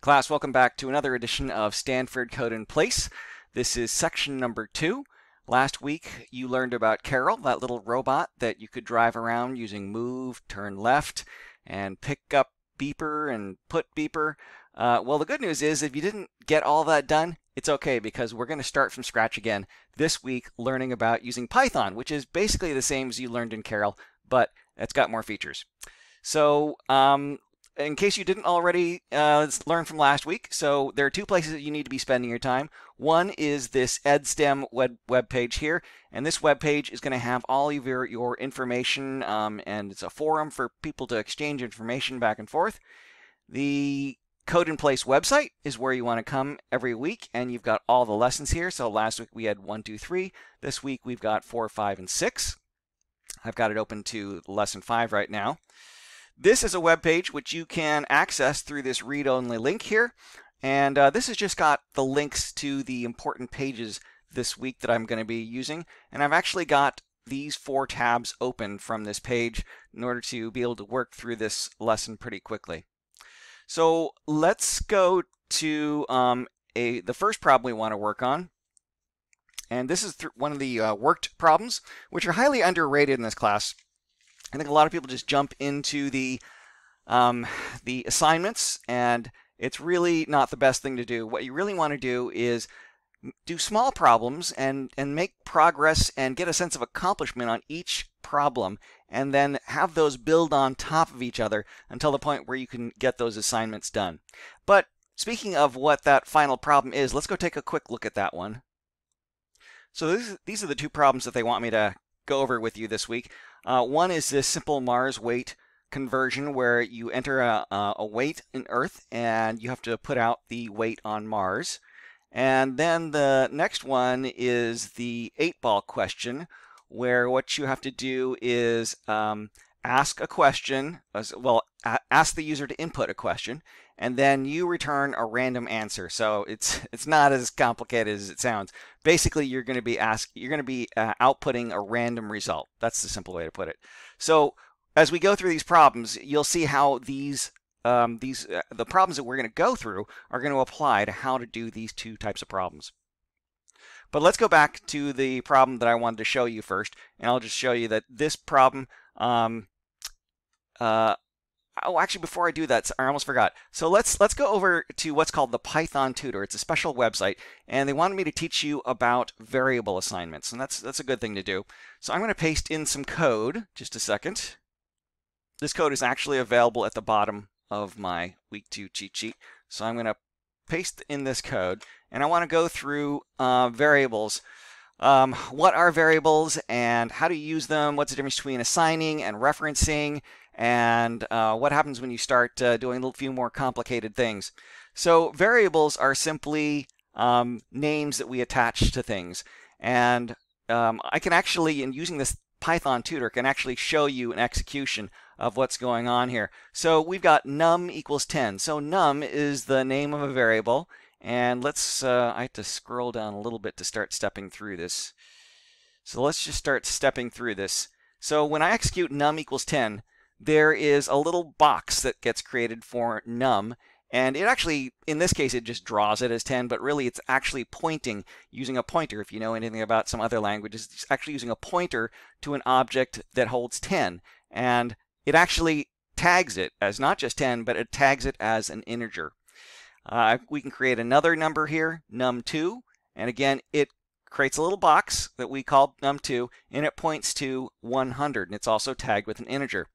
Class, welcome back to another edition of Stanford Code in Place. This is section number 2. Last week you learned about Carol, that little robot that you could drive around using move, turn left, and pick up beeper and put beeper. Well, the good news is if you didn't get all that done, it's okay because we're going to start from scratch again this week learning about using Python, which is basically the same as you learned in Carol, but it's got more features. So, in case you didn't already learn from last week, so there are two places that you need to be spending your time. One is this EdSTEM web page here, and this web page is going to have all of your information, and it's a forum for people to exchange information back and forth. The Code in Place website is where you want to come every week, and you've got all the lessons here. So last week we had 1, 2, 3. This week we've got 4, 5, and 6. I've got it open to lesson 5 right now. This is a web page which you can access through this read-only link here, and this has just got the links to the important pages this week that I'm going to be using, and I've actually got these 4 tabs open from this page in order to be able to work through this lesson pretty quickly. So let's go to the first problem we want to work on, and this is one of the worked problems, which are highly underrated in this class. I think a lot of people just jump into the assignments, and it's really not the best thing to do. What you really want to do is do small problems and make progress and get a sense of accomplishment on each problem, and then have those build on top of each other until the point where you can get those assignments done. But speaking of what that final problem is, let's go take a quick look at that one. So these are the two problems that they want me to go over with you this week. One is this simple Mars weight conversion where you enter a weight in Earth and you have to put out the weight on Mars. And then the next one is the 8-ball question, where what you have to do is ask a question, ask the user to input a question, and then you return a random answer. So it's not as complicated as it sounds. Basically, you're going to be outputting a random result. That's the simple way to put it. So as we go through these problems, you'll see how the problems that we're going to go through are going to apply to how to do these two types of problems. But let's go back to the problem that I wanted to show you first, and I'll just show you that this problem. Oh, actually, before I do that, I almost forgot. So let's go over to what's called the Python Tutor. It's a special website, and they wanted me to teach you about variable assignments, and that's a good thing to do. So I'm going to paste in some code. Just a second. This code is actually available at the bottom of my week 2 cheat sheet. So I'm going to paste in this code, and I want to go through variables. What are variables and how to use them? What's the difference between assigning and referencing? And what happens when you start doing a few more complicated things? So variables are simply names that we attach to things. And I can actually, in using this Python tutor, can actually show you an execution of what's going on here. So we've got num equals 10. So num is the name of a variable. And let's, I have to scroll down a little bit to start stepping through this. So let's just start stepping through this. So when I execute num equals 10, there is a little box that gets created for num, and it actually, in this case, it just draws it as 10, but really it's actually pointing using a pointer. If you know anything about some other languages, it's actually using a pointer to an object that holds 10, and it actually tags it as not just 10, but it tags it as an integer. We can create another number here, num2, and again, it creates a little box that we call num2, and it points to 100, and it's also tagged with an integer.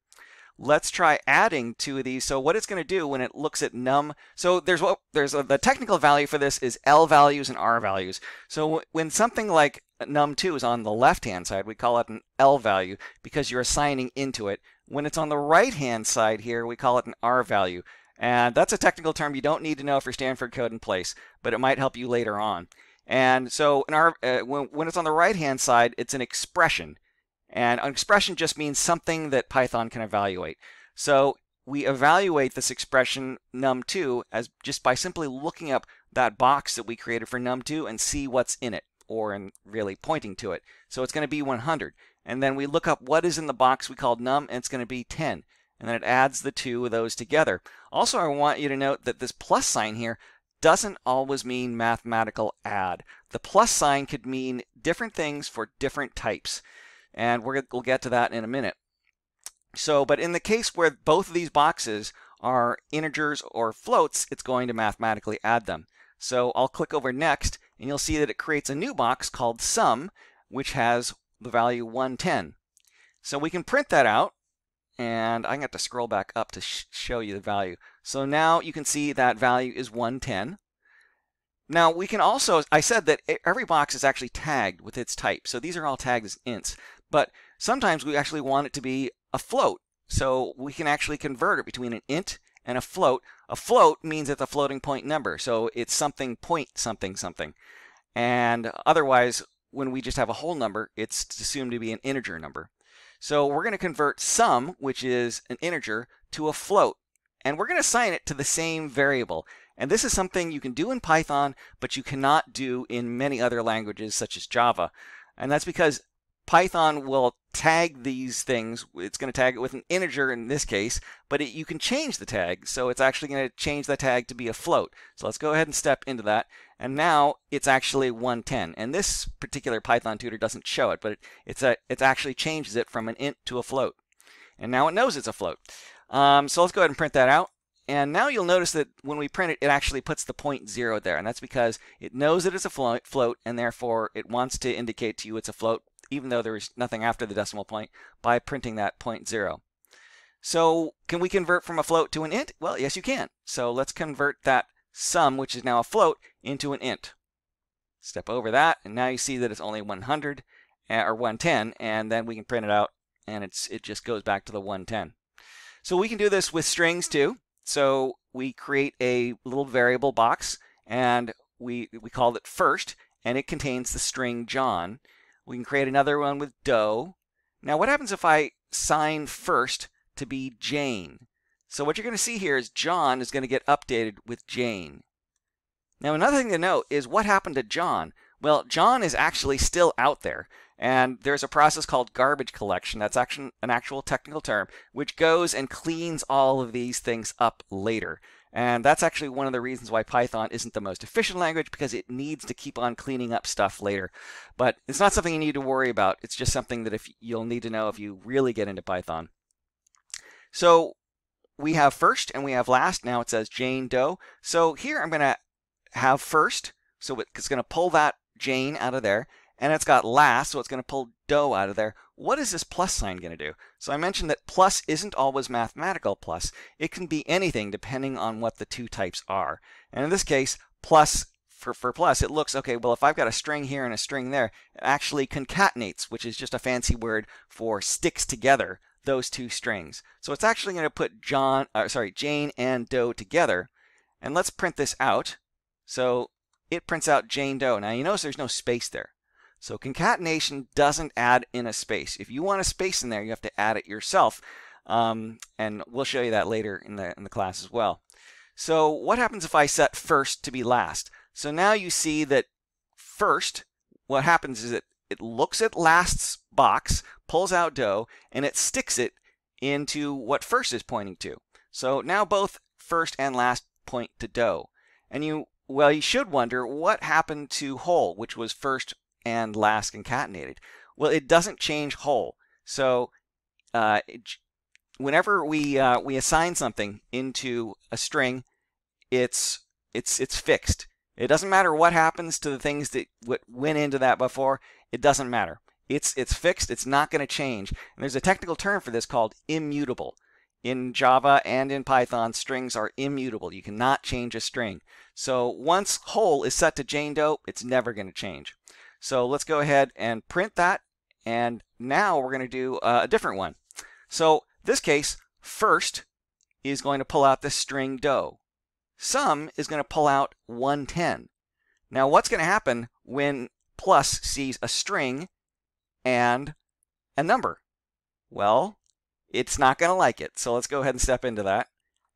Let's try adding 2 of these. So what it's going to do when it looks at num, so the technical value for this is L values and R values. So when something like num2 is on the left-hand side, we call it an L value because you're assigning into it. When it's on the right-hand side here, we call it an R value. And that's a technical term you don't need to know for Stanford Code in Place, but it might help you later on. And so when it's on the right-hand side, it's an expression. And an expression just means something that Python can evaluate. So we evaluate this expression num2 as just by simply looking up that box that we created for num2 and see what's in it, or really pointing to it. So it's going to be 100. And then we look up what is in the box we called num, and it's going to be 10. and then it adds the two of those together. Also, I want you to note that this plus sign here doesn't always mean mathematical add. The plus sign could mean different things for different types, and we'll get to that in a minute. So, but in the case where both of these boxes are integers or floats, it's going to mathematically add them. So I'll click over next, and you'll see that it creates a new box called sum, which has the value 110. So we can print that out, and I'm going to have to scroll back up to show you the value. So now you can see that value is 110. Now we can also, I said that every box is actually tagged with its type. So these are all tagged as ints, but sometimes we actually want it to be a float. So we can actually convert it between an int and a float. A float means it's a floating point number. So it's something point something something. And otherwise, when we just have a whole number, it's assumed to be an integer number. So we're going to convert sum, which is an integer, to a float. And we're going to assign it to the same variable. And this is something you can do in Python, but you cannot do in many other languages such as Java. And that's because Python will tag these things. It's going to tag it with an integer in this case, but you can change the tag. So it's actually going to change the tag to be a float. So let's go ahead and step into that. And now it's actually 110. And this particular Python tutor doesn't show it, but it actually changes it from an int to a float. And now it knows it's a float. So let's go ahead and print that out. And now you'll notice that when we print it, it actually puts the 0.0 there. And that's because it knows that it's a float, and therefore it wants to indicate to you it's a float, even though there is nothing after the decimal point, by printing that 0.0. So can we convert from a float to an int? Well, yes, you can. So let's convert that sum, which is now a float, into an int. Step over that, and now you see that it's only 100 or 110, and then we can print it out, and it just goes back to the 110. So we can do this with strings too. So we create a little variable box, and we call it first, and it contains the string John. We can create another one with dough. Now what happens if I sign first to be Jane? So what you're going to see here is John is going to get updated with Jane. Now another thing to note is what happened to John. Well, John is actually still out there, and there's a process called garbage collection. That's actually an actual technical term, which goes and cleans all of these things up later. And that's actually one of the reasons why Python isn't the most efficient language, because it needs to keep on cleaning up stuff later. But it's not something you need to worry about. It's just something that you'll need to know if you really get into Python. So we have first and we have last. Now it says Jane Doe. So here I'm going to have first. So it's going to pull that Jane out of there. And it's got last, so it's going to pull Doe out of there. What is this plus sign going to do? So I mentioned that plus isn't always mathematical plus. It can be anything depending on what the two types are. And in this case, plus, for plus, it looks, okay, well, if I've got a string here and a string there, it actually concatenates, which is just a fancy word for sticks together those two strings. So it's actually going to put Jane and Doe together. And let's print this out. So it prints out Jane Doe. Now you notice there's no space there. So concatenation doesn't add in a space. If you want a space in there, you have to add it yourself. And we'll show you that later in the class as well. So what happens if I set first to be last? So now you see that first, what happens is that it looks at last's box, pulls out Doe, and it sticks it into what first is pointing to. So now both first and last point to Doe. And you should wonder what happened to whole, which was first and last concatenated. Well, it doesn't change whole. So whenever we assign something into a string, it's fixed. It doesn't matter what happens to the things that went into that before. It doesn't matter. It's fixed. It's not going to change. And there's a technical term for this called immutable. In Java and in Python, strings are immutable. You cannot change a string. So once whole is set to Jane Doe, it's never going to change. So let's go ahead and print that. And now we're going to do a different one. So this case, first is going to pull out the string Doe. Sum is going to pull out 110. Now what's going to happen when plus sees a string and a number? Well, it's not going to like it. So let's go ahead and step into that.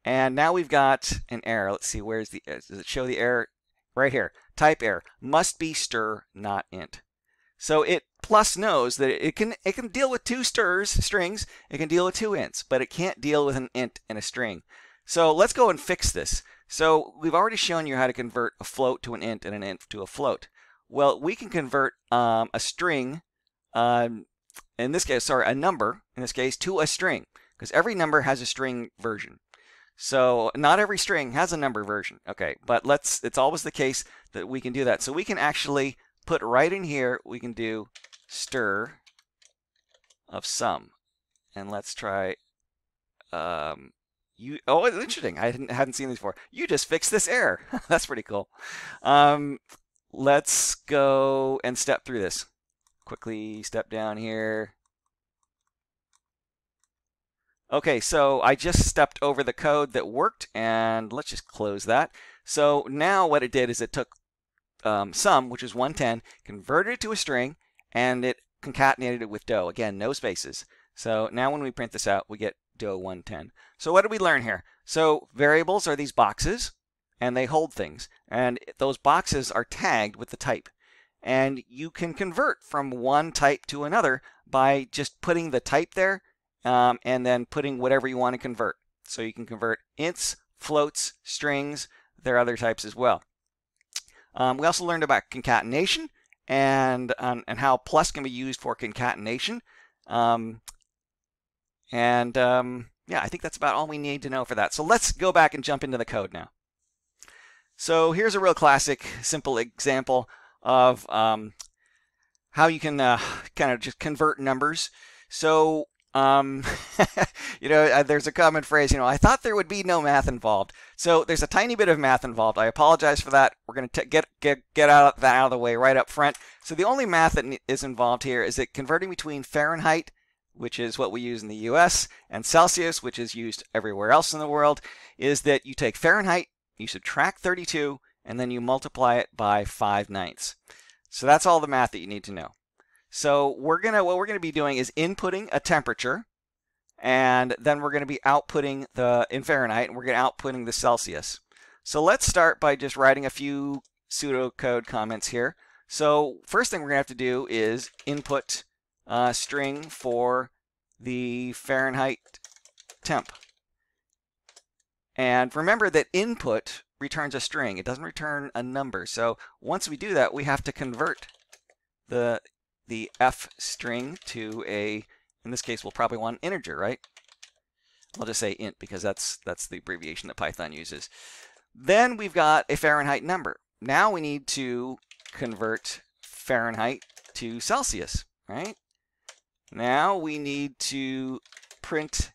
And now we've got an error. Let's see, does it show the error? Right here. Type error. Must be str, not int. So it plus knows that it can deal with two strings, it can deal with two ints, but it can't deal with an int and a string. So let's go and fix this. So we've already shown you how to convert a float to an int and an int to a float. Well, we can convert a string, in this case, sorry, a number, in this case, to a string, because every number has a string version. So not every string has a number version. Okay, but it's always the case that we can do that. So we can actually put right in here, we can do stir of sum. And let's try, oh, it's interesting. I hadn't seen this before. You just fixed this error. That's pretty cool. Let's go and step through this. Quickly step down here. Okay, so I just stepped over the code that worked, and let's just close that. So now what it did is it took sum, which is 110, converted it to a string, and it concatenated it with dough. Again, no spaces. So now when we print this out, we get dough 110. So what did we learn here? So variables are these boxes, and they hold things. And those boxes are tagged with the type. And you can convert from one type to another by just putting the type there, and then putting whatever you want to convert. So you can convert ints, floats, strings. There are other types as well. We also learned about concatenation and how plus can be used for concatenation. Yeah, I think that's about all we need to know for that. So let's go back and jump into the code now. So here's a real classic, simple example of how you can kind of just convert numbers. So there's a common phrase, I thought there would be no math involved. So there's a tiny bit of math involved. I apologize for that. We're going to get that out of the way right up front. So the only math that is involved here is that converting between Fahrenheit, which is what we use in the US, and Celsius, which is used everywhere else in the world, is that you take Fahrenheit, you subtract 32, and then you multiply it by 5/9. So that's all the math that you need to know. So what we're gonna be doing is inputting a temperature, and then we're gonna be outputting in Fahrenheit, and we're gonna outputting the Celsius. So let's start by just writing a few pseudocode comments here. So first thing we're gonna have to do is input string for the Fahrenheit temp. And remember that input returns a string. It doesn't return a number. So once we do that, we have to convert the F string to in this case, we'll probably want an integer, right? I'll just say int because that's the abbreviation that Python uses. Then we've got a Fahrenheit number. Now we need to convert Fahrenheit to Celsius, right? Now we need to print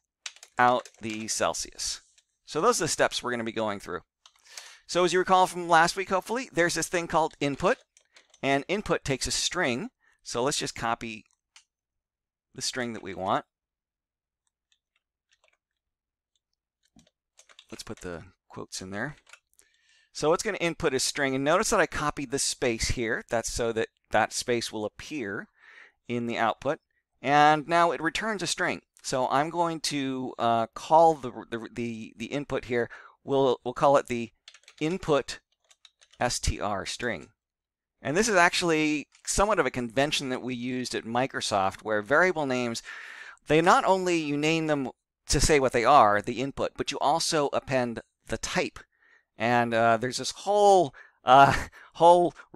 out the Celsius. So those are the steps we're going to be going through. So as you recall from last week, hopefully, there's this thing called input, and input takes a string. So let's just copy the string that we want. Let's put the quotes in there. So it's going to input a string, and notice that I copied the space here. That's so that that space will appear in the output. And now it returns a string. So I'm going to call the input here. We'll call it the input str string. And this is actually somewhat of a convention that we used at Microsoft, where variable names, they not only you name them to say what they are, the input, but you also append the type. And there's this whole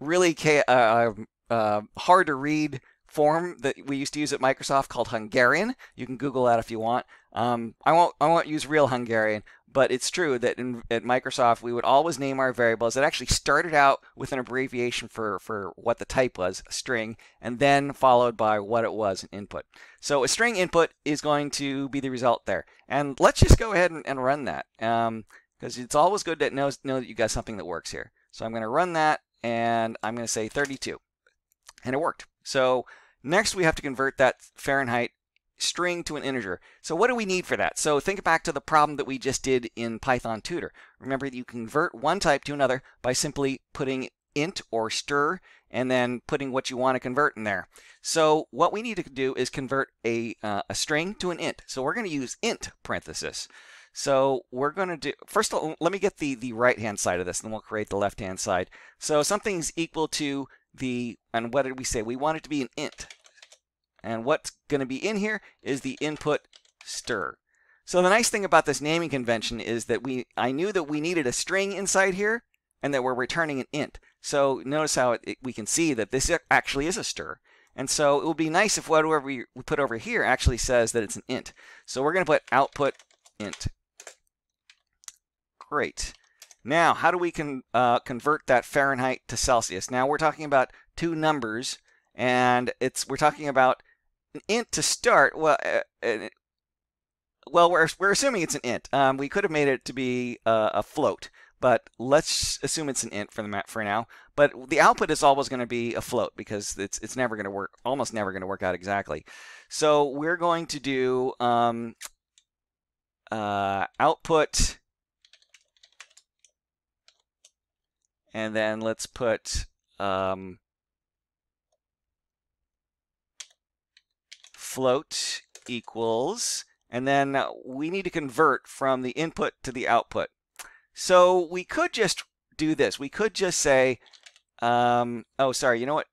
really hard to read form that we used to use at Microsoft called Hungarian. You can Google that if you want. I won't use real Hungarian, but it's true that at Microsoft we would always name our variables. It actually started out with an abbreviation for what the type was, a string, and then followed by what it was, an input. So a string input is going to be the result there. And let's just go ahead and run that, because it's always good to know that you got something that works here. So I'm going to run that, and I'm going to say 32, and it worked. So next we have to convert that Fahrenheit string to an integer. So what do we need for that? So think back to the problem that we just did in Python Tutor. Remember that you convert one type to another by simply putting int or stir and then putting what you want to convert in there. So what we need to do is convert a string to an int. So we're going to use int parenthesis. So we're going to do, first of all, let me get the right hand side of this, and then we'll create the left hand side. So something's equal to and what did we say? We want it to be an int. And what's going to be in here is the input stir. So the nice thing about this naming convention is that I knew that we needed a string inside here and that we're returning an int. So notice how we can see that this actually is a stir. And so it would be nice if whatever we put over here actually says that it's an int. So we're going to put output int. Great. Now, how do we convert that Fahrenheit to Celsius? Now we're talking about two numbers, and we're talking about an int to start. Well, we're assuming it's an int. We could have made it to be a float, but let's assume it's an int for now. But the output is always going to be a float because it's never going to work, almost never going to work out exactly. So we're going to do output, and then let's put float equals, and then we need to convert from the input to the output. So we could just do this. We could just say, oh, sorry, you know what?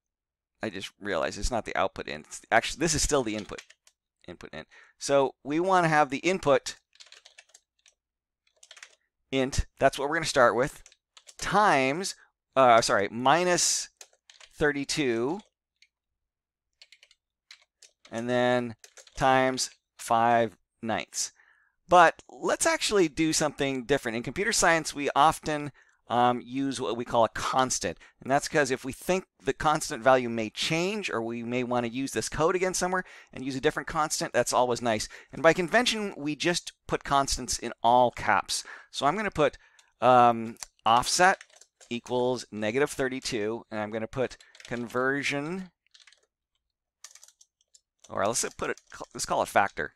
I just realized it's not the output int. Actually, this is still the input int. So we want to have the input int, that's what we're going to start with, times, minus 32, and then times 5/9. But let's actually do something different. In computer science, we often use what we call a constant. And that's because if we think the constant value may change, or we may want to use this code again somewhere and use a different constant, that's always nice. And by convention, we just put constants in all caps. So I'm going to put offset equals -32, and I'm going to put conversion, or let's call it factor.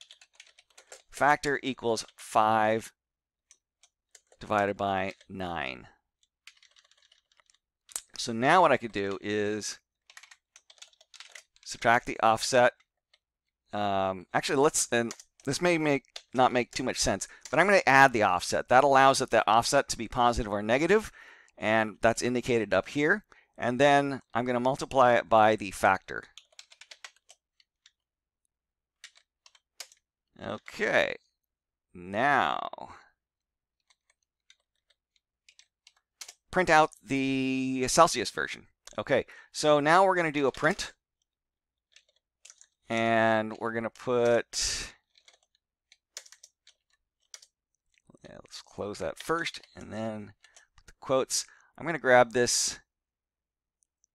Factor equals 5 divided by 9. So now what I could do is subtract the offset. Actually, this may not make too much sense, but I'm going to add the offset. That allows that offset to be positive or negative, and that's indicated up here. And then I'm going to multiply it by the factor. Okay, now print out the Celsius version. Okay, so now we're going to do a print, and we're going to put, let's close that first, and then put the quotes. I'm going to grab this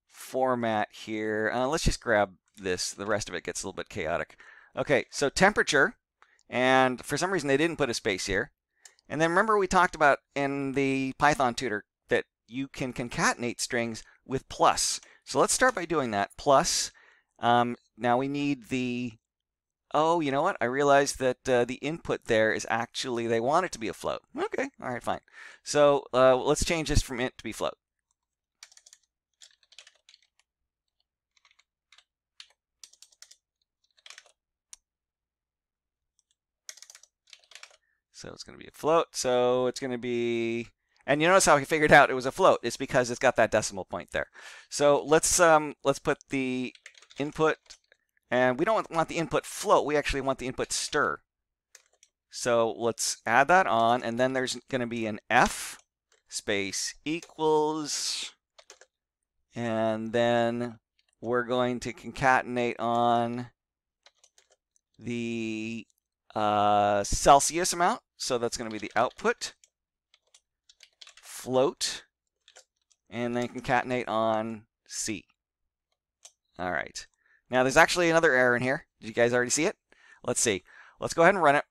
format here. Let's just grab this. The rest of it gets a little bit chaotic. Okay, so temperature. And for some reason, they didn't put a space here. And then remember we talked about in the Python tutor that you can concatenate strings with plus. So let's start by doing that. Plus, now we need the, oh, you know what? I realized that the input there is actually, they want it to be a float. Okay, all right, fine. So let's change this from int to be float. So it's going to be a float. So it's going to be, and you notice how I figured out it was a float. It's because it's got that decimal point there. So let's put the input, and we don't want the input float. We actually want the input stir. So let's add that on, and then there's going to be an F space equals, and then we're going to concatenate on the Celsius amount. So that's going to be the output, float, and then concatenate on C. All right. Now there's actually another error in here. Did you guys already see it? Let's see. Let's go ahead and run it.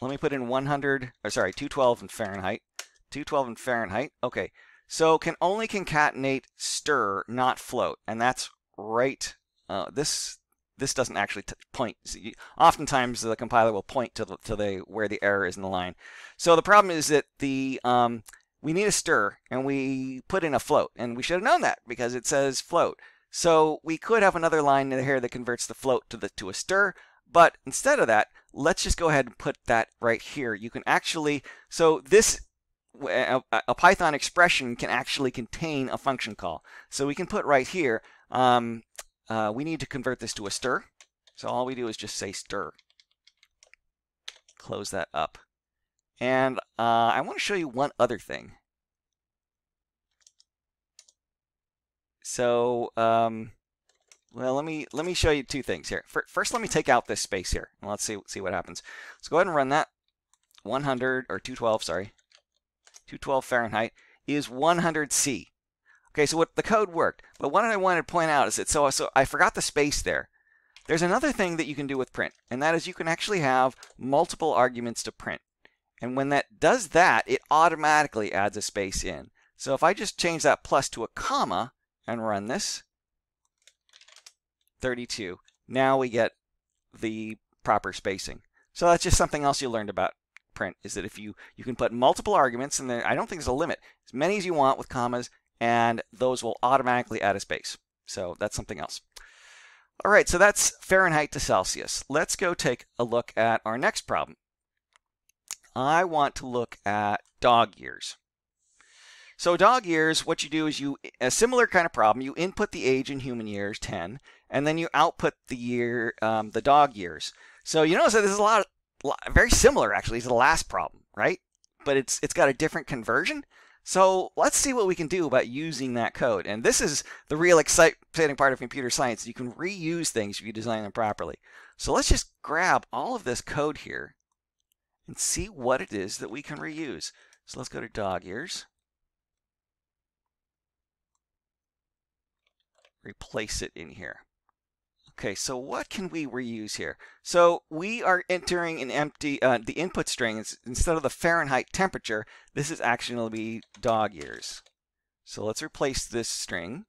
Let me put in 212 in Fahrenheit. 212 in Fahrenheit. Okay. So can only concatenate stir, not float. And that's right. This doesn't actually point. Oftentimes the compiler will point to where the error is in the line. So the problem is that we need a stir, and we put in a float, and we should have known that because it says float. So we could have another line in here that converts the float to a stir, but instead of that, let's just go ahead and put that right here. You can actually, so this a Python expression can actually contain a function call. So we can put right here, we need to convert this to a str. So all we do is just say str. Close that up. And I want to show you one other thing. So, well, let me show you two things here. First, let me take out this space here, and let's see what happens. Let's go ahead and run that. 100 or 212, sorry, 212 Fahrenheit is 100°C. Okay, so what the code worked, but what I wanted to point out is that so I forgot the space there. There's another thing that you can do with print, and that is you can actually have multiple arguments to print. And when that does that, it automatically adds a space in. So if I just change that plus to a comma and run this, 32, now we get the proper spacing. So that's just something else you learned about print, is that if you can put multiple arguments, and I don't think there's a limit, as many as you want with commas, and those will automatically add a space. So that's something else. All right, so that's Fahrenheit to Celsius. Let's go take a look at our next problem. I want to look at dog years. So dog years, what you do is a similar kind of problem, you input the age in human years, 10, and then you output the year, the dog years. So you notice that this is a lot very similar actually to the last problem, right? But it's got a different conversion. So let's see what we can do about using that code. And this is the real exciting part of computer science. You can reuse things if you design them properly. So let's just grab all of this code here and see what it is that we can reuse. So let's go to dog years. Replace it in here. Okay, so what can we reuse here? So we are entering an empty, the input string, instead of the Fahrenheit temperature, this is actually going to be dog years. So let's replace this string.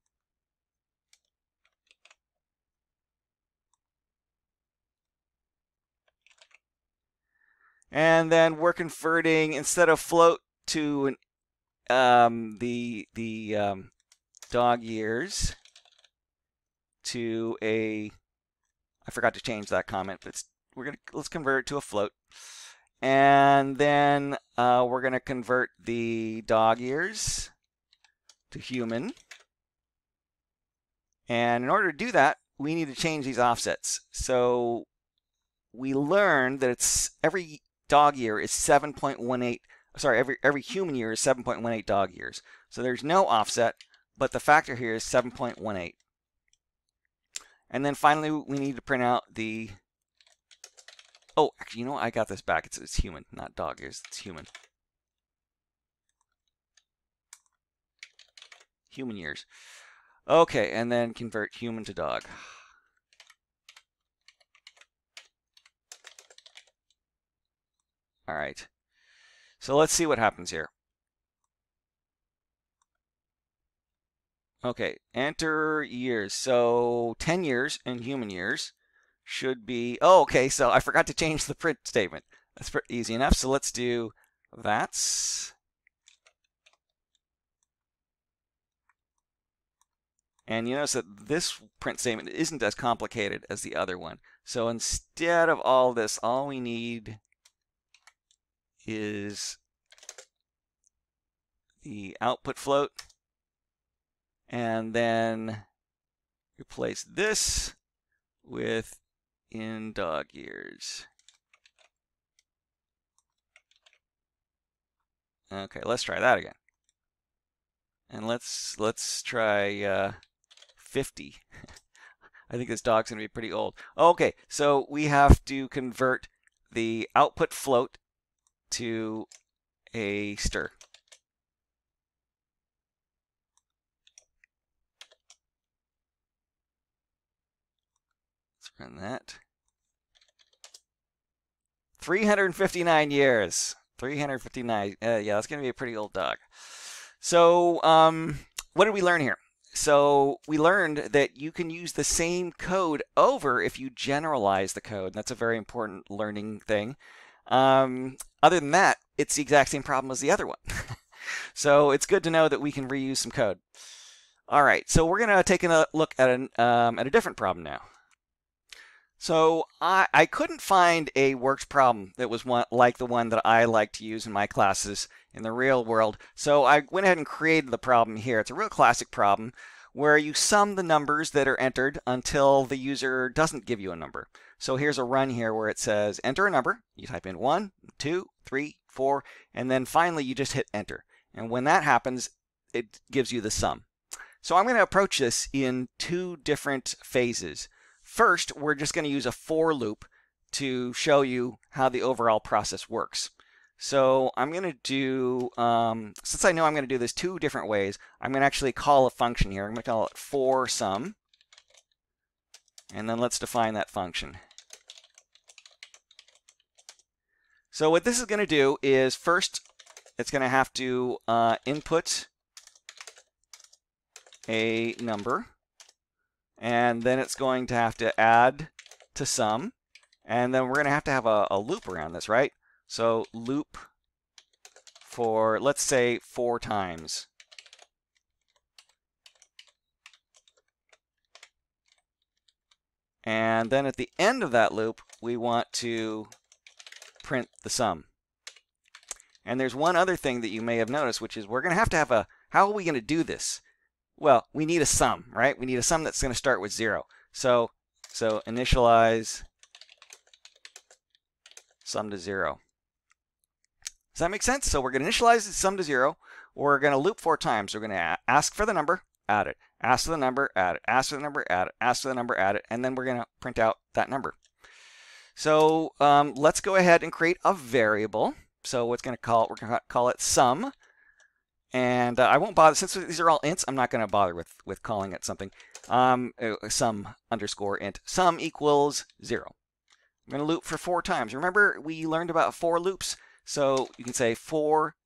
And then we're converting, instead of float to the dog years, to a, I forgot to change that comment, but let's convert it to a float. And then we're gonna convert the dog years to human. And in order to do that, we need to change these offsets. So we learned that it's every dog year is 7.18, sorry, every human year is 7.18 dog years. So there's no offset, but the factor here is 7.18. And then finally, we need to print out the, oh, actually, you know what? I got this back. It's human, not dog years. It's human. Human years. Okay, and then convert human to dog. All right. So let's see what happens here. Okay, enter years. So 10 years in human years should be, oh, okay, so I forgot to change the print statement. That's easy enough. So let's do that's. And you notice that this print statement isn't as complicated as the other one. So instead of all this, all we need is the output float. And then replace this with in dog years. Okay, let's try that again. And let's try 50. I think this dog's gonna be pretty old. Okay, so we have to convert the output float to a str. Run that. 359 years. 359. Yeah, that's going to be a pretty old dog. So what did we learn here? So we learned that you can use the same code over if you generalize the code. That's a very important learning thing. Other than that, it's the exact same problem as the other one. So it's good to know that we can reuse some code. All right, so we're going to take a look at a different problem now. So I couldn't find a works problem that was like the one that I like to use in my classes in the real world. So I went ahead and created the problem here. It's a real classic problem where you sum the numbers that are entered until the user doesn't give you a number. So here's a run here where it says enter a number. You type in 1, 2, 3, 4, and then finally you just hit enter. And when that happens, it gives you the sum. So I'm going to approach this in two different phases. First, we're just going to use a for loop to show you how the overall process works. So I'm going to do, since I know I'm going to do this two different ways, I'm going to actually call a function here. I'm going to call it for sum, and then let's define that function. So what this is going to do is first, it's going to have to input a number. And then it's going to have to add to sum. And then we're going to have a loop around this, right? So loop for, let's say, 4 times. And then at the end of that loop, we want to print the sum. And there's one other thing that you may have noticed, which is we're going to have a, how are we going to do this? Well, we need a sum, right? We need a sum that's going to start with 0. So initialize sum to 0. Does that make sense? So we're going to initialize the sum to 0. We're going to loop 4 times. We're going to ask for the number, add it. Ask for the number, add it. Ask for the number, add it. Ask for the number, add it. And then we're going to print out that number. So let's go ahead and create a variable. So we're going to call it sum. And I won't bother, since these are all ints, I'm not going to bother with calling it something. Sum underscore int. Sum equals 0. I'm going to loop for 4 times. Remember, we learned about for loops. So you can say for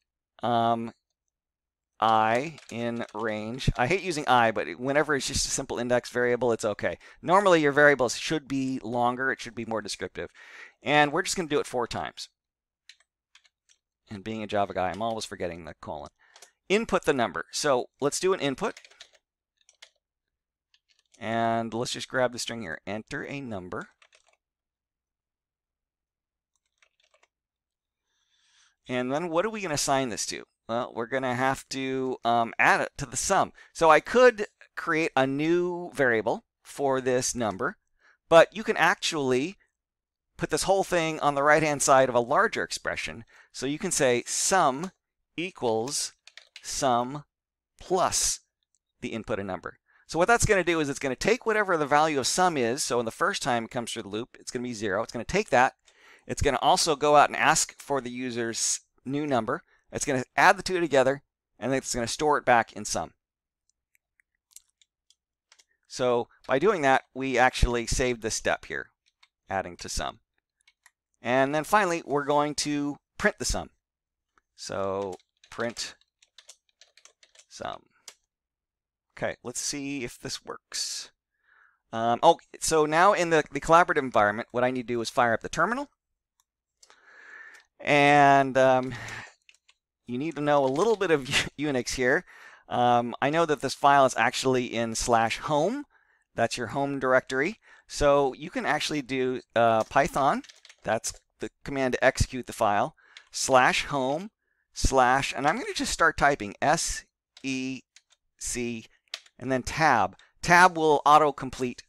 I in range. I hate using I, but whenever it's just a simple index variable, it's okay. Normally, your variables should be longer. It should be more descriptive. And we're just going to do it 4 times. And being a Java guy, I'm always forgetting the colon. Input the number. So let's do an input. And let's just grab the string here. Enter a number. And then what are we going to assign this to? Well, we're going to have to add it to the sum. So I could create a new variable for this number, but you can actually put this whole thing on the right-hand side of a larger expression. So you can say sum equals sum plus the input a number. So what that's going to do is it's going to take whatever the value of sum is. So in the first time it comes through the loop, it's going to be 0. It's going to take that. It's going to also go out and ask for the user's new number. It's going to add the two together, and then it's going to store it back in sum. So by doing that, we actually saved this step here, adding to sum. And then finally, we're going to print the sum. So print sum. Okay, let's see if this works. So now in the collaborative environment, what I need to do is fire up the terminal. And you need to know a little bit of Unix here. I know that this file is actually in /home. That's your home directory. So you can actually do Python. That's the command to execute the file. /home/ and I'm going to just start typing SEC and then tab. Tab will auto-complete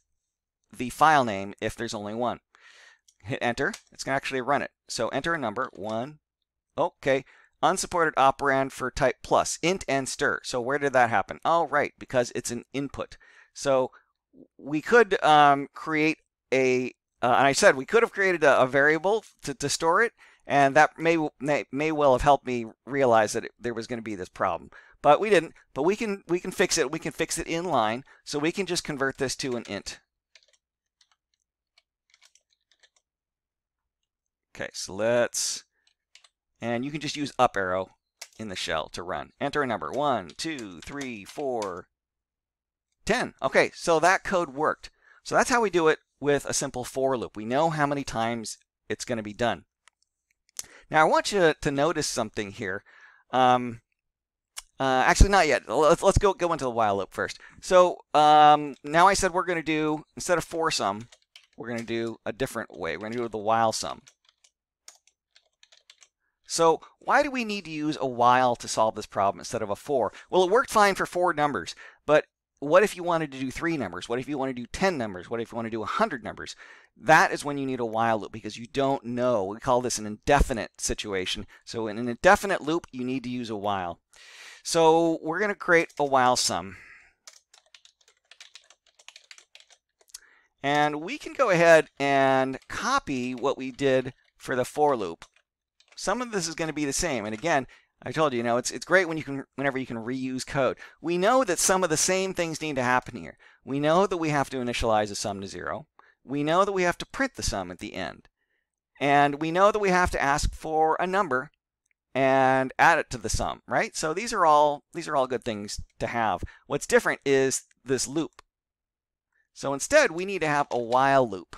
the file name if there's only one. Hit enter. It's going to actually run it. So enter a number, 1. Okay. Unsupported operand for type plus, int and stir. So where did that happen? Oh, right, because it's an input. So we could create and I said we could have created a variable to store it, and that may well have helped me realize that there was going to be this problem. But we didn't. But we can fix it. We can fix it in line. So we can just convert this to an int. Okay, so let's, and you can just use up arrow in the shell to run. Enter a number, 1, 2, 3, 4, 10. Okay, so that code worked. So that's how we do it with a simple for loop. We know how many times it's going to be done. Now I want you to notice something here. Actually, not yet. Let's go into the while loop first. So now I said we're going to do, instead of for sum, we're going to do a different way. We're going to do the while sum. So why do we need to use a while to solve this problem instead of a for? Well, it worked fine for 4 numbers, but what if you wanted to do 3 numbers? What if you want to do 10 numbers? What if you want to do 100 numbers? That is when you need a while loop because you don't know. We call this an indefinite situation. So in an indefinite loop, you need to use a while. So we're going to create a while sum. And we can go ahead and copy what we did for the for loop. Some of this is going to be the same. And again, I told you, it's great whenever you can reuse code. We know that some of the same things need to happen here. We know that we have to initialize a sum to 0. We know that we have to print the sum at the end. And we know that we have to ask for a number and add it to the sum, right? So these are all good things to have. What's different is this loop. So instead, we need to have a while loop.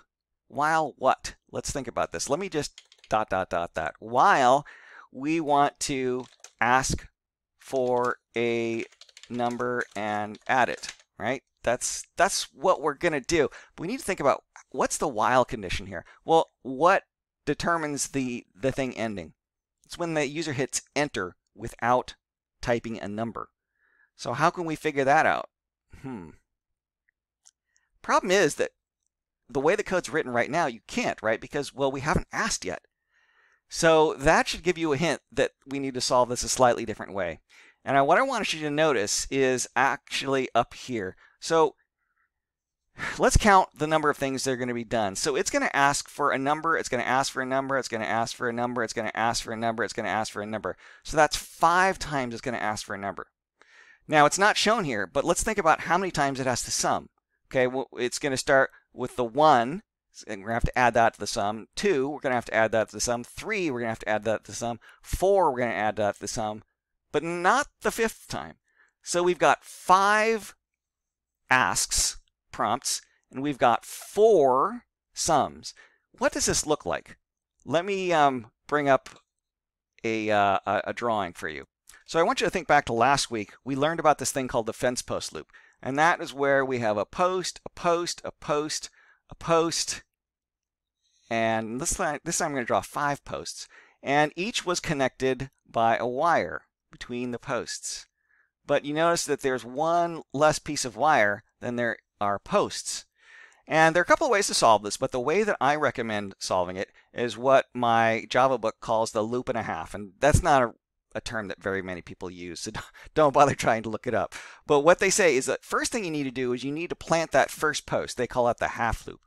While what? Let's think about this. Let me just ... that. While we want to ask for a number and add it, right? That's what we're going to do. But we need to think about what's the while condition here. Well, what determines the thing ending? It's when the user hits enter without typing a number. So how can we figure that out? Problem is that the way the code's written right now, you can't, right? Because, well, we haven't asked yet. So that should give you a hint that we need to solve this a slightly different way. And what I want you to notice is actually up here. So let's count the number of things that are going to be done. So it's going to ask for a number, it's going to ask for a number, it's going to ask for a number, it's going to ask for a number, it's going to ask for a number. So that's 5 times it's going to ask for a number. Now it's not shown here, but let's think about how many times it has to sum. Okay, well, it's going to start with the 1. And we're going to have to add that to the sum. 2, we're going to have to add that to the sum. 3, we're going to have to add that to the sum. 4, we're going to add that to the sum, but not the 5th time. So we've got 5 asks, prompts, and we've got 4 sums. What does this look like? Let me bring up a drawing for you. So I want you to think back to last week. We learned about this thing called the fence post loop. And that is where we have a post, a post, a post, a post, and this time I'm going to draw 5 posts, and each was connected by a wire between the posts. But you notice that there's one less piece of wire than there are posts. And there are a couple of ways to solve this, but the way that I recommend solving it is what my Java book calls the loop and a half, and that's not a term that very many people use, so don't bother trying to look it up. But what they say is that first thing you need to do is you need to plant that first post. They call that the half loop.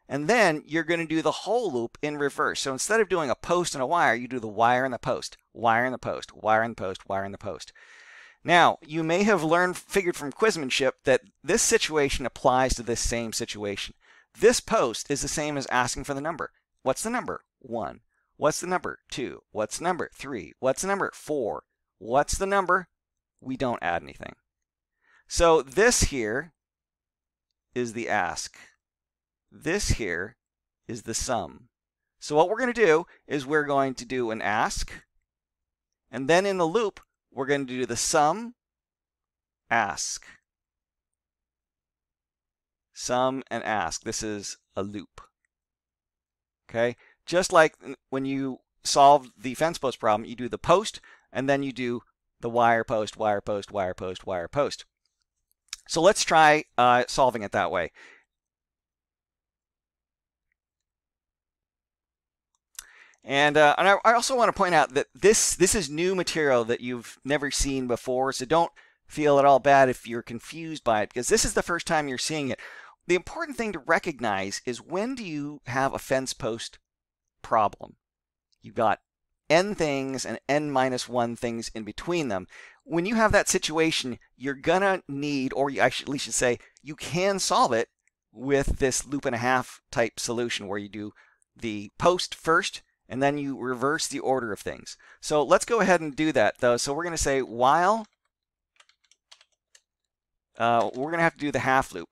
And then you're going to do the whole loop in reverse. So instead of doing a post and a wire, you do the wire and the post, wire and the post, wire and the post, wire and the post. Now, you may have figured from quizmanship that this situation applies to this same situation. This post is the same as asking for the number. What's the number? 1. What's the number? 2. What's the number? 3. What's the number? 4. What's the number? We don't add anything. So this here is the ask. This here is the sum. So what we're going to do is we're going to do an ask, and then in the loop, we're going to do the sum, ask. Sum and ask. This is a loop. Okay? Just like when you solve the fence post problem, you do the post, and then you do the wire post, wire post, wire post, wire post. So let's try solving it that way. And I also want to point out that this is new material that you've never seen before, so don't feel at all bad if you're confused by it, because this is the first time you're seeing it. The important thing to recognize is, when do you have a fence post problem? You've got n things and n minus 1 things in between them. When you have that situation, you're going to need, or I should at least say, you can solve it with this loop and a half type solution where you do the post first, and then you reverse the order of things. So let's go ahead and do that, though. So we're going to say while, we're going to have to do the half loop.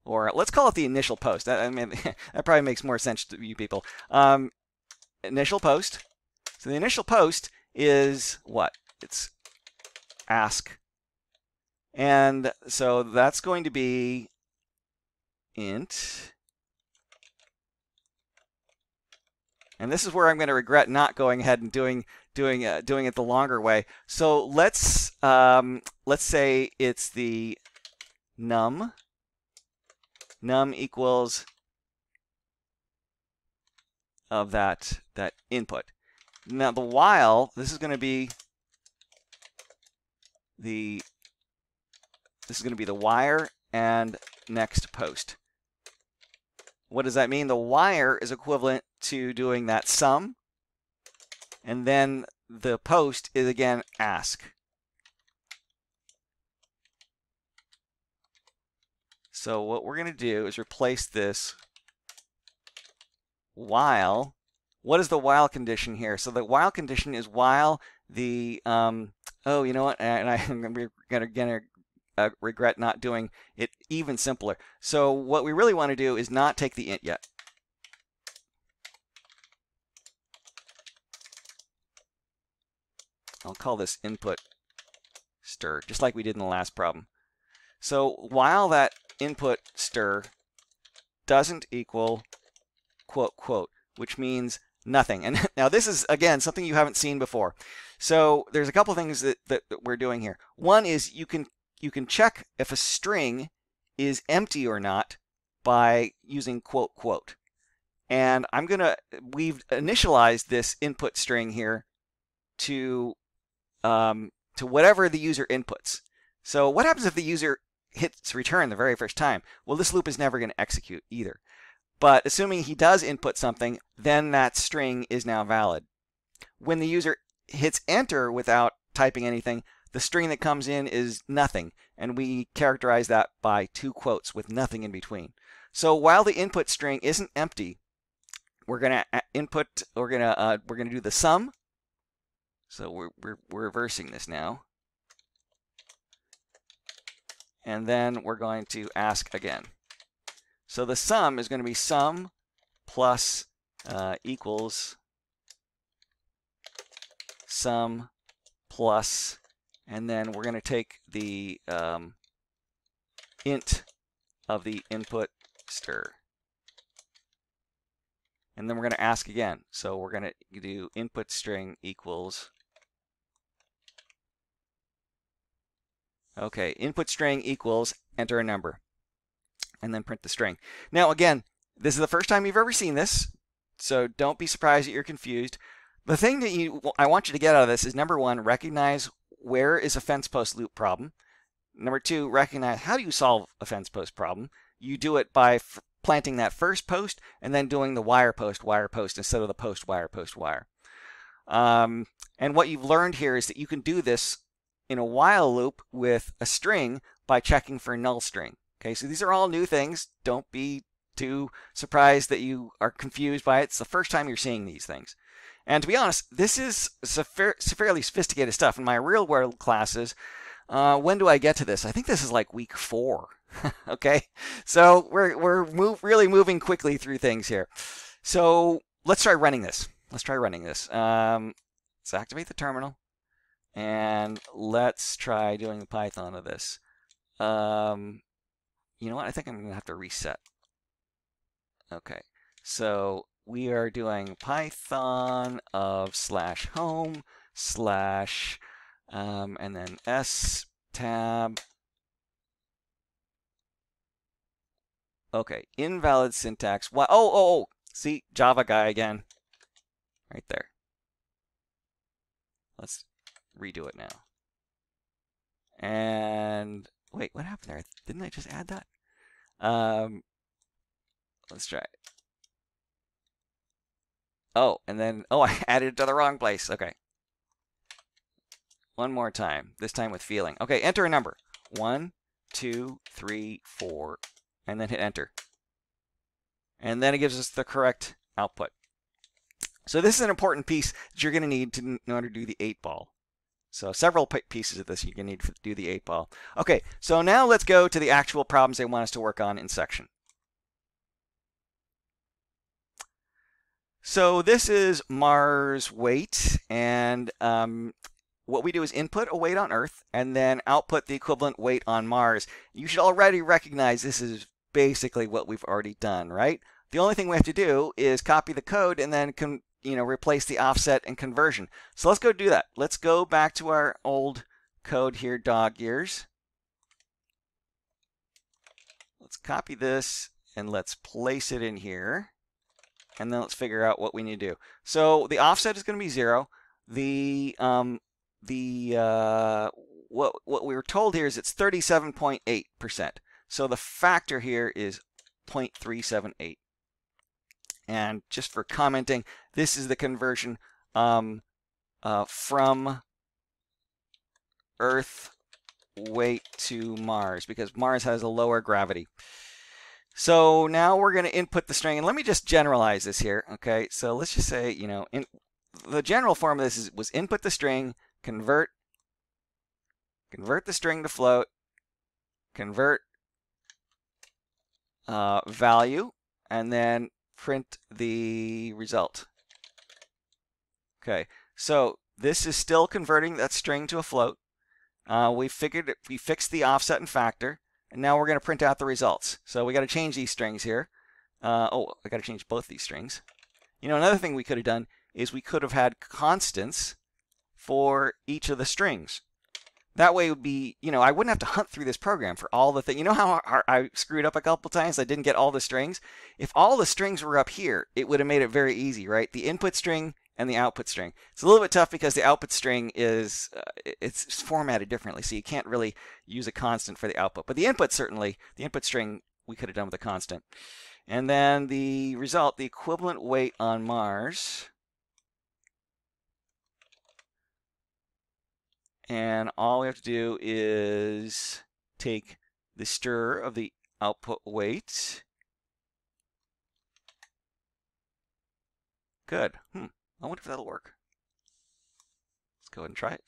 Or let's call it the initial post. I mean, that probably makes more sense to you people. Initial post. So the initial post is what? It's ask. And so that's going to be int, and this is where I'm going to regret not going ahead and doing it the longer way. So let's say it's the num equals of that input. Now the while, this is going to be the wire and next post. What does that mean? The wire is equivalent to doing that sum, and then the post is again ask. So what we're going to do is replace this while. What is the while condition here? So the while condition is while the oh, you know what? And I'm gonna regret not doing it even simpler. So what we really want to do is not take the int yet. I'll call this input stir, just like we did in the last problem. So while that input stir doesn't equal quote quote, which means nothing. And now this is, again, something you haven't seen before. So there's a couple things that we're doing here. One is you can check if a string is empty or not by using quote quote. And we've initialized this input string here to whatever the user inputs. So what happens if the user hits return the very first time? Well, this loop is never going to execute either. But assuming he does input something, then that string is now valid. When the user hits enter without typing anything, the string that comes in is nothing, and we characterize that by two quotes with nothing in between. So while the input string isn't empty, we're going to do the sum. So we're reversing this now. And then we're going to ask again. So the sum is going to be sum plus equals sum plus, and then we're going to take the int of the input stir. And then we're going to ask again. So we're going to do input string equals, okay, input string equals enter a number, and then print the string. Now again, this is the first time you've ever seen this, so don't be surprised that you're confused. The thing that I want you to get out of this is, number one, recognize where is a fence post loop problem. Number two, recognize how do you solve a fence post problem. You do it by planting that first post and then doing the wire post instead of the post wire. And what you've learned here is that you can do this in a while loop with a string by checking for null string. Okay, so these are all new things. Don't be too surprised that you are confused by it. It's the first time you're seeing these things. And to be honest, this is fairly sophisticated stuff. In my real world classes, when do I get to this? I think this is like week 4. Okay, so we're really moving quickly through things here. So let's try running this. Let's activate the terminal, and let's try doing the Python of this. You know what? I think I'm going to have to reset. Okay, so we are doing Python of /home/ and then s tab. Okay, invalid syntax. Why? Oh, see, Java guy again. Right there. Let's redo it now. And wait, what happened there? Didn't I just add that? Let's try it. Oh, and then, I added it to the wrong place. Okay. One more time, this time with feeling. Okay, enter a number. 1, 2, 3, 4, and then hit enter. And then it gives us the correct output. So this is an important piece that you're going to need in order to do the 8-ball. So several pieces of this you're going to need to do the 8-ball. Okay, so now let's go to the actual problems they want us to work on in section. So this is Mars weight, and what we do is input a weight on Earth and then output the equivalent weight on Mars. You should already recognize this is basically what we've already done, right? The only thing we have to do is copy the code and then replace the offset and conversion. So let's go do that. Let's go back to our old code here, dog ears. Let's copy this and let's place it in here. And then let's figure out what we need to do. So the offset is going to be 0. What we were told here is it's 37.8%. So the factor here is 0.378. And just for commenting, this is the conversion from Earth weight to Mars, because Mars has a lower gravity. So now we're going to input the string, and let me just generalize this here. Okay, so let's just say, the general form of this was input the string, convert the string to float, convert value, and then print the result. Okay, so this is still converting that string to a float. We fixed the offset and factor, and now we're going to print out the results. So we got to change these strings here. I got to change both these strings. Another thing we could have done is we could have had constants for each of the strings. That way it would be, I wouldn't have to hunt through this program for all the things. You know how I screwed up a couple times? I didn't get all the strings. If all the strings were up here, it would have made it very easy, right? The input string and the output string. It's a little bit tough because the output string is it's formatted differently, so you can't really use a constant for the output. But the input, certainly, the input string, we could have done with a constant. And then the result, the equivalent weight on Mars. And all we have to do is take the stir of the output weight. Good. I wonder if that'll work. Let's go ahead and try it.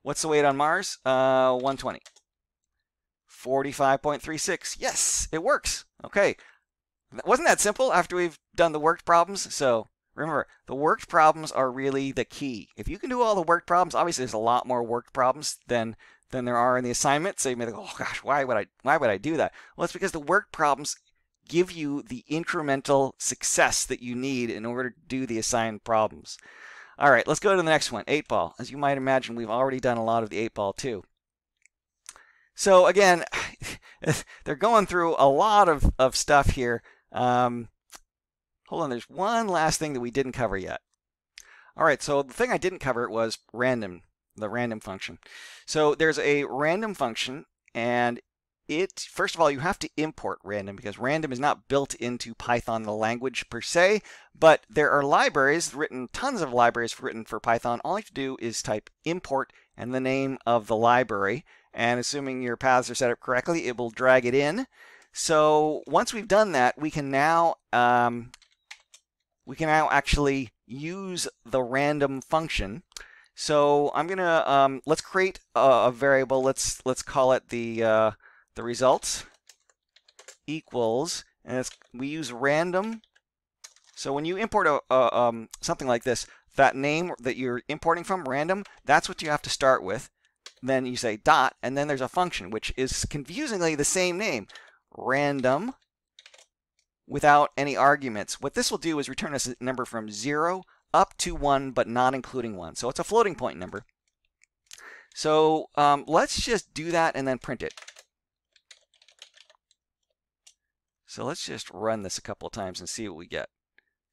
What's the weight on Mars? 120. 45.36. Yes, it works. Okay. Wasn't that simple after we've done the worked problems? So remember, the worked problems are really the key. If you can do all the worked problems, obviously there's a lot more worked problems than there are in the assignment. So you may think, oh gosh, why would I do that? Well, it's because the worked problems give you the incremental success that you need in order to do the assigned problems. All right, let's go to the next one, 8-ball. As you might imagine, we've already done a lot of the 8-ball too. So again, they're going through a lot of stuff here. Hold on, there's one last thing that we didn't cover yet. All right, so the thing I didn't cover was random, the random function. So there's a random function, and first of all, you have to import random because random is not built into Python, the language per se, but there are libraries written, tons of libraries written for Python. All you have to do is type import and the name of the library, and assuming your paths are set up correctly, it will drag it in. So once we've done that, we can now actually use the random function. So I'm gonna let's create a variable. Let's call it the results equals, and we use random. So when you import something like this, that name that you're importing from, random, that's what you have to start with. Then you say dot, and then there's a function which is confusingly the same name, random, without any arguments. What this will do is return us a number from 0 up to 1, but not including 1. So it's a floating point number. So let's just do that and then print it. So let's just run this a couple of times and see what we get.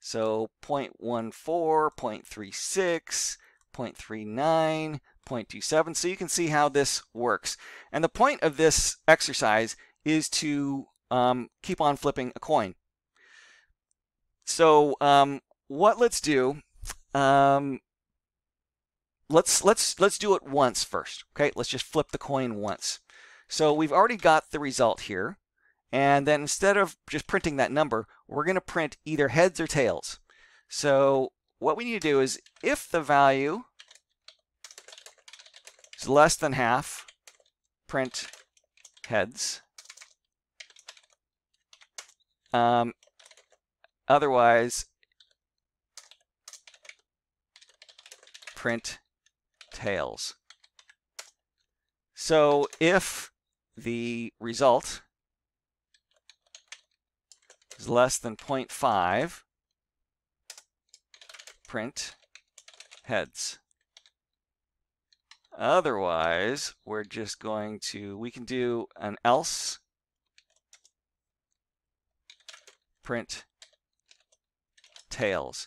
So 0.14, 0.36, 0.39, 0.27. So you can see how this works. And the point of this exercise is to keep on flipping a coin. So what let's do, let's do it once first. Okay, let's just flip the coin once. So we've already got the result here. And then instead of just printing that number, we're going to print either heads or tails. So what we need to do is if the value is less than half, print heads. Otherwise, print tails. So if the result is less than 0.5, print heads. Otherwise, we're just going to, we can do an else, print tails.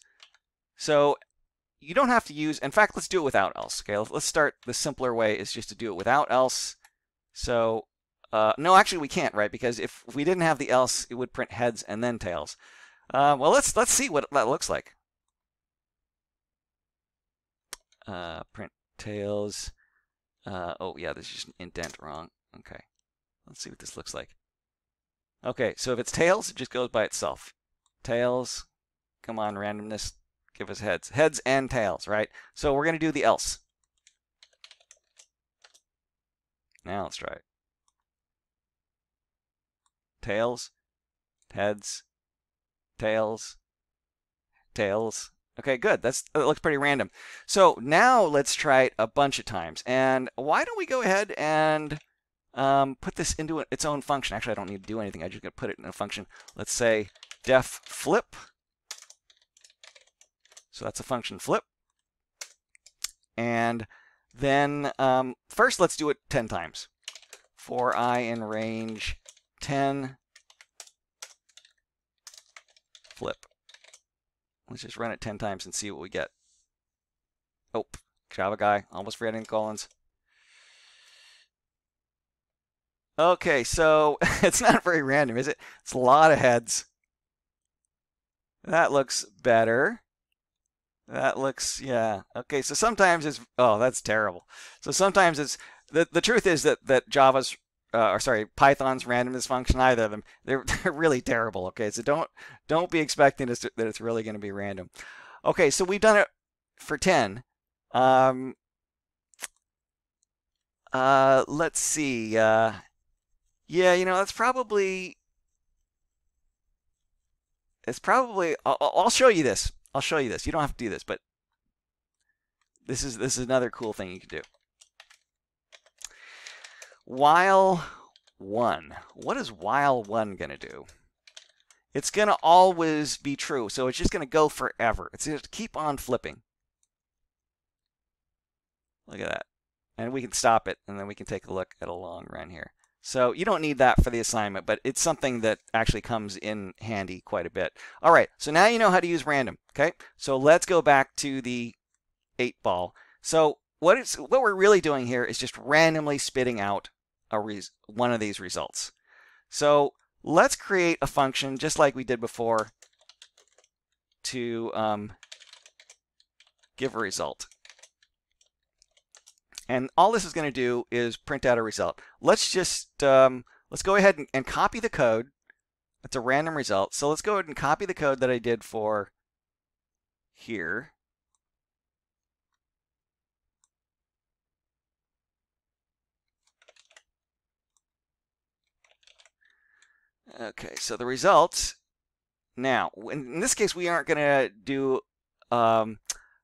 So you don't have to use, in fact, let's do it without else. Okay, let's start, the simpler way is just to do it without else. So, no, actually we can't, right? Because if we didn't have the else, it would print heads and then tails. Well, let's see what that looks like. Print tails. Oh, yeah, this is just an indent wrong. Okay, let's see what this looks like. Okay, so if it's tails, it just goes by itself. Tails, come on, randomness, give us heads. Heads and tails, right? So we're going to do the else. Now let's try it. Tails, heads, tails, tails. Okay, good. That looks pretty random. So now let's try it a bunch of times. And why don't we go ahead and put this into its own function? Actually, I don't need to do anything. I'm just going to put it in a function. Let's say def flip. So that's a function flip. And then first let's do it 10 times. For I in range 10 flip. Let's just run it 10 times and see what we get. Oh, Java guy, almost forgetting colons. Okay, so it's not very random, is it? It's a lot of heads. That looks better. That looks, yeah. Okay, so sometimes it's, oh, that's terrible. So sometimes it's, the truth is that Java's, or sorry, Python's randomness function, either of them, they're really terrible. Okay, so don't be expecting that it's really going to be random. Okay, so we've done it for 10. Let's see. Yeah, you know, it's probably. I'll show you this. I'll show you this. You don't have to do this, but this is another cool thing you can do. While one. What is while one going to do? It's going to always be true, so it's just going to go forever. It's going to keep on flipping. Look at that. And we can stop it, and then we can take a look at a long run here. So you don't need that for the assignment, but it's something that actually comes in handy quite a bit. All right, so now you know how to use random, okay? So let's go back to the 8-ball. So what we're really doing here is just randomly spitting out one of these results. So let's create a function just like we did before to give a result. And all this is going to do is print out a result. Let's just, let's go ahead and copy the code. It's a random result. So let's go ahead and copy the code that I did for here. Okay, so the result, now, in this case, we aren't going to do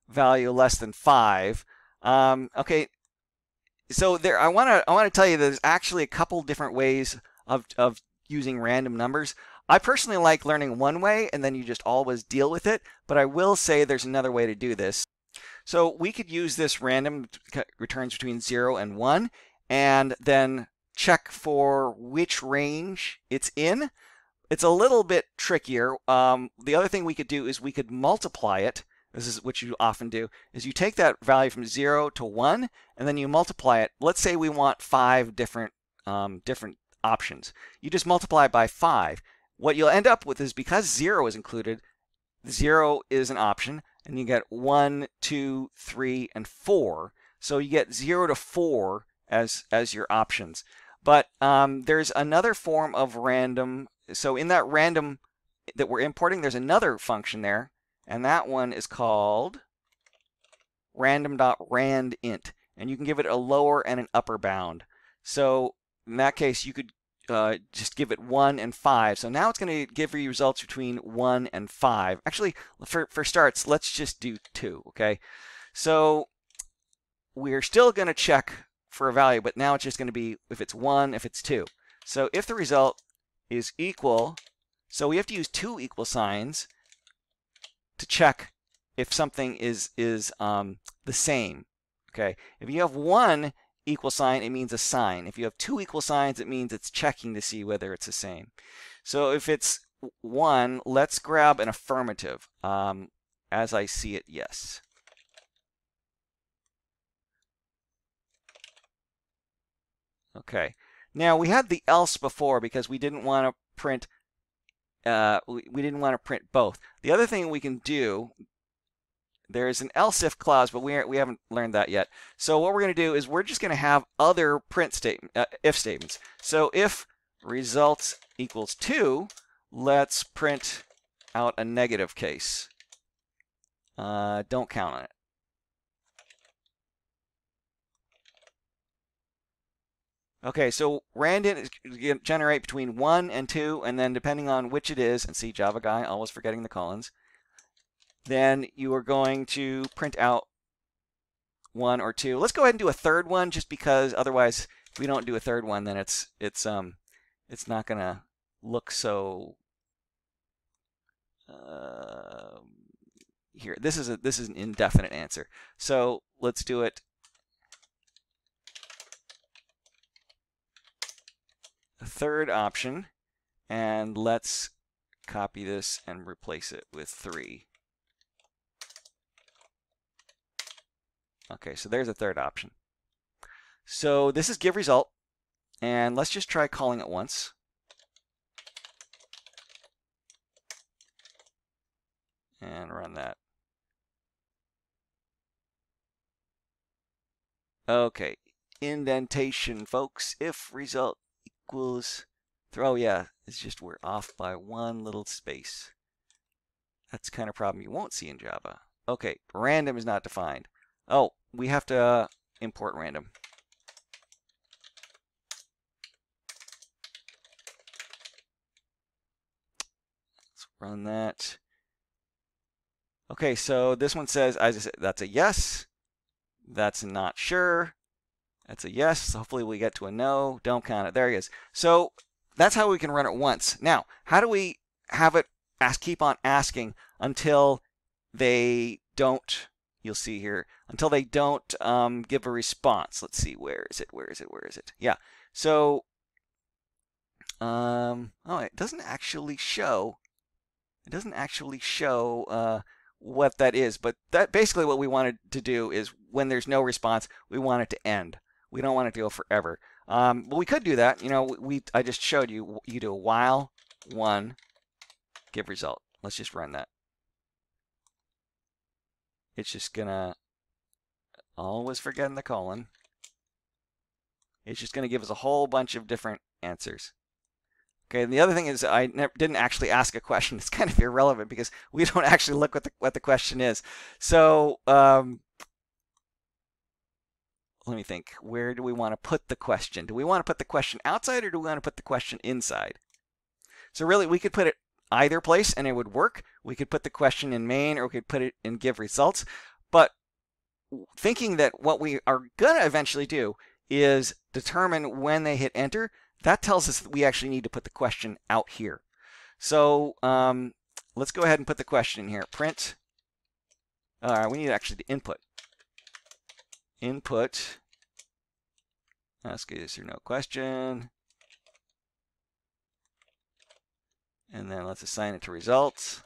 value less than 5. Okay. So there, I want to tell you there's actually a couple different ways of using random numbers. I personally like learning one way, and then you just always deal with it. But I will say there's another way to do this. So we could use this random returns between 0 and 1, and then check for which range it's in. It's a little bit trickier. The other thing we could do is we could multiply it. This is what you often do, is you take that value from 0 to 1, and then you multiply it. Let's say we want 5 different options. You just multiply it by 5. What you'll end up with is, because 0 is included, 0 is an option, and you get 1, 2, 3, and 4. So you get 0 to 4 as your options. But there's another form of random. So in that random that we're importing, there's another function there. And that one is called random.randint. And you can give it a lower and an upper bound. So in that case, you could just give it 1 and 5. So now it's going to give you results between 1 and 5. Actually, for starts, let's just do 2, okay? So we're still going to check for a value, but now it's just going to be if it's 1, if it's 2. So if the result is equal So we have to use two equal signs to check if something is the same. Okay, if you have one equal sign, it means a sign. If you have two equal signs, it means it's checking to see whether it's the same. So if it's 1, let's grab an affirmative. As I see it, yes. Okay. Now we had the else before because we didn't want to print. We didn't want to print both. The other thing we can do, there is an else if clause, but we haven't learned that yet. So what we're going to do is we're just going to have other print statement if statements. So if results equals 2, let's print out a negative case. Don't count on it. Okay, so random is going to generate between 1 and 2, and then depending on which it is, and see Java guy, always forgetting the colons, then you are going to print out 1 or 2. Let's go ahead and do a third one, just because otherwise, if we don't do a third one, then it's not going to look so. Here, this is an indefinite answer. So let's do it. A third option, and let's copy this and replace it with 3. Okay, so there's a third option. So this is give result, and let's just try calling it once. And run that. Okay, indentation, folks. If result equals, oh yeah, it's just we're off by one little space. That's the kind of problem you won't see in Java. Okay, random is not defined. Oh, we have to import random. Let's run that. Okay, so this one says, as I said, that's a yes. That's not sure. That's a yes. Hopefully we get to a no. Don't count it. There he is. So that's how we can run it once. Now, how do we have it keep on asking until they don't, you'll see here, until they don't give a response. Let's see, where is it? Yeah, so, oh, it doesn't actually show, what that is, but that basically what we wanted to do is when there's no response, we want it to end. We don't want it to go forever. But we could do that. You know, I just showed you. You do a while 1 give result. Let's just run that. It's just gonna, always forgetting the colon. It's just gonna give us a whole bunch of different answers. Okay, and the other thing is I didn't actually ask a question. It's kind of irrelevant because we don't actually look what the question is. So let me think. Where do we want to put the question? Do we want to put the question outside or do we want to put the question inside? So really, we could put it either place and it would work. We could put the question in main or we could put it in give results. But thinking that what we are going to eventually do is determine when they hit enter, that tells us that we actually need to put the question out here. So let's go ahead and put the question in here. Print. We need actually the input. Input. Ask is there no question. And then let's assign it to results.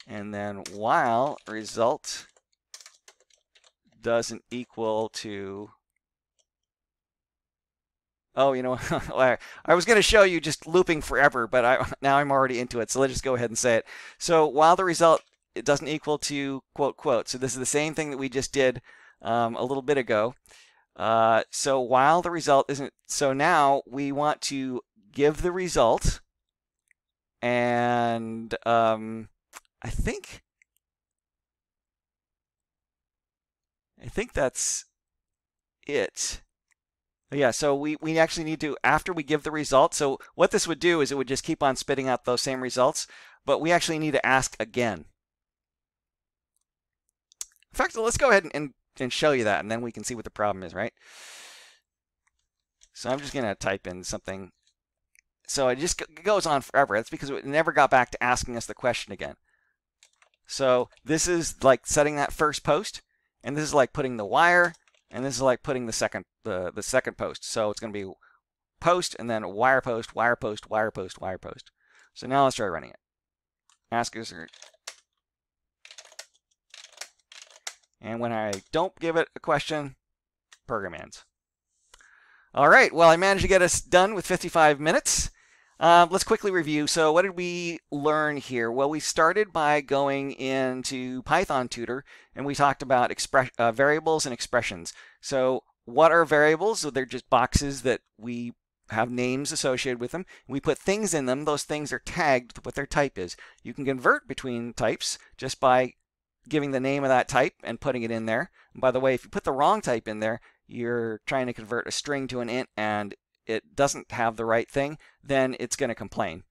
And then while result doesn't equal to, oh, you know, I was going to show you just looping forever, but now I'm already into it. So let's just go ahead and say it. So while the result it doesn't equal to quote quote. So this is the same thing that we just did a little bit ago. So while the result isn't, so now we want to give the result, and I think that's it. Yeah, so we actually need to, after we give the result, so what this would do is it would just keep on spitting out those same results, but we actually need to ask again. In fact, let's go ahead and show you that, and then we can see what the problem is, right? So I'm just going to type in something So it just goes on forever. That's because it never got back to asking us the question again. So this is like setting that first post, and this is like putting the wire, and this is like putting the second post. So it's going to be post and then wire post, wire post, wire post, wire post. So now let's try running it. Ask us, and when I don't give it a question, program ends. All right, well, I managed to get us done with 55 minutes. Let's quickly review. So what did we learn here? Well, we started by going into Python Tutor, and we talked about variables and expressions. So what are variables? So they're just boxes that we have names associated with them. We put things in them. Those things are tagged with what their type is. You can convert between types just by giving the name of that type and putting it in there. And by the way, if you put the wrong type in there, you're trying to convert a string to an int and it doesn't have the right thing, then it's going to complain.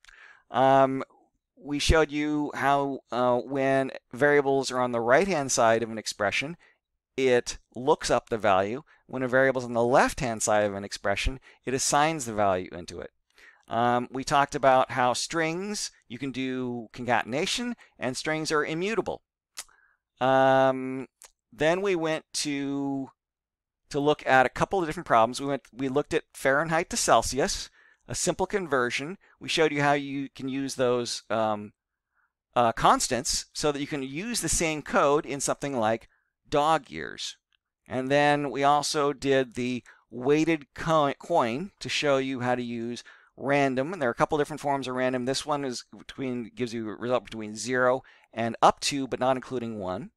We showed you how when variables are on the right-hand side of an expression, it looks up the value. When a variable is on the left-hand side of an expression, it assigns the value into it. We talked about how strings, you can do concatenation, and strings are immutable. Then we went to look at a couple of different problems. We looked at Fahrenheit to Celsius, a simple conversion. We showed you how you can use those constants so that you can use the same code in something like dog years. And then we also did the weighted coin to show you how to use random. And there are a couple different forms of random. This one is gives you a result between 0 and up to, but not including 1.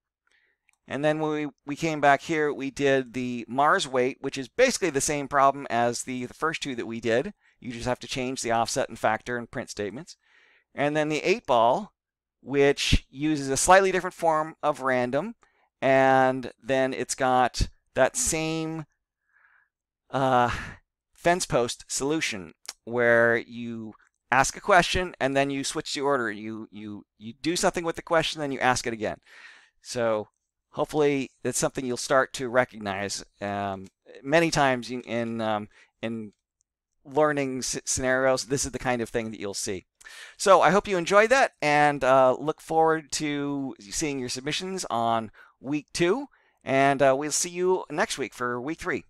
And then when we came back here, we did the Mars weight, which is basically the same problem as the first two that we did. You just have to change the offset and factor and print statements. And then the 8-ball, which uses a slightly different form of random. And then it's got that same fence post solution where you ask a question and then you switch the order. You do something with the question, then you ask it again. So hopefully that's something you'll start to recognize many times in learning scenarios. This is the kind of thing that you'll see. So I hope you enjoyed that, and look forward to seeing your submissions on week 2, and we'll see you next week for week 3.